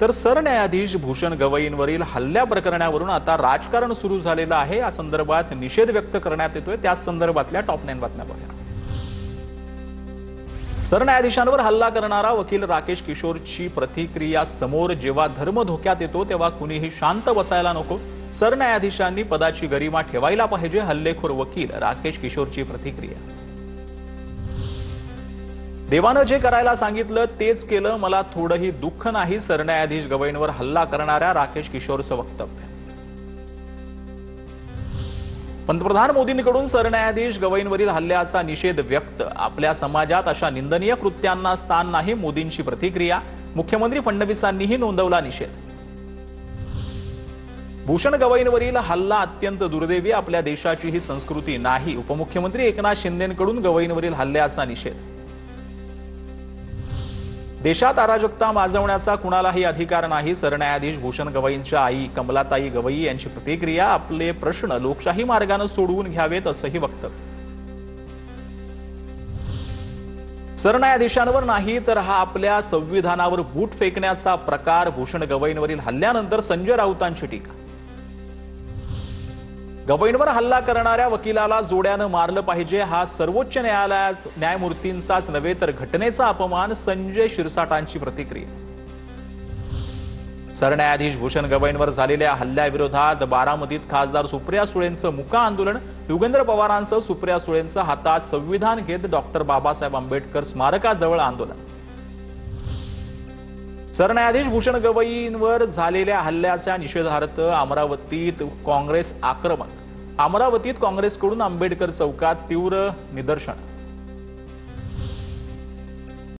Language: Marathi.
तर सरन्यायाधीश भूषण गवईंवरील हल्ल्या प्रकरणावरून आता राजकारण सुरू झालेलं आहे। या संदर्भात निषेध व्यक्त करण्यात येतोय। त्या संदर्भातल्या टॉप 9 बातम्या बघा। सरन्यायाधीशांवर हल्ला करणारा वकील राकेश किशोरची प्रतिक्रिया समोर। जेव्हा धर्म धोक्यात येतो तेव्हा कुणीही शांत बसायला नको। सरन्यायाधीशांनी पदाची गरिमा ठेवायला पाहिजे। हल्लेखोर वकील राकेश किशोरची प्रतिक्रिया। देवानं जे करायला सांगितलं तेच केलं, मला थोडंही दुःख नाही। सरन्यायाधीश गवईंवर हल्ला करणाऱ्या राकेश किशोरचं वक्तव्य। पंतप्रधान मोदींकडून सरन्यायाधीश गवईंवरील हल्ल्याचा निषेध व्यक्त। आपल्या समाजात अशा निंदनीय कृत्यांना स्थान नाही। मोदींची प्रतिक्रिया। मुख्यमंत्री फडणवीसांनीही नोंदवला निषेध। भूषण गवईंवरील हल्ला अत्यंत दुर्दैवी, आपल्या देशाची ही संस्कृती नाही। उपमुख्यमंत्री एकनाथ शिंदेंकडून गवईंवरील हल्ल्याचा निषेध। देशात अराजकता माजवण्याचा कुणालाही अधिकार नाही। सरन्यायाधीश भूषण गवईंच्या आई कमलाताई गवई यांची प्रतिक्रिया। आपले प्रश्न लोकशाही मार्गाने सोडवून घ्यावेत असंही वक्तव्य। सरन्यायाधीशांवर नाही तर हा आपल्या संविधानावर बूट फेकण्याचा प्रकार। भूषण गवईंवरील हल्ल्यानंतर संजय राऊतांची टीका। गवईंवर हल्ला करणाऱ्या वकिलाला जोड्यानं मारलं पाहिजे। हा सर्वोच्च न्यायमूर्तींचाच नव्हे तर घटनेचा अपमान। संजय शिरसाटांची प्रतिक्रिया। सरन्यायाधीश भूषण गवईंवर झालेल्या हल्ल्याविरोधात बारामतीत खासदार सुप्रिया सुळेंचं मुका आंदोलन। युगेंद्र पवारांसह सुप्रिया सुळेंचं हातात संविधान घेत डॉक्टर बाबासाहेब आंबेडकर स्मारकाजवळ आंदोलन। सरन्यायाधीश भूषण गवईंवर झालेल्या हल्ल्याच्या निषेधार्थ अमरावतीत काँग्रेस आक्रमक। अमरावतीत काँग्रेसकडून आंबेडकर चौकात तीव्र निदर्शन।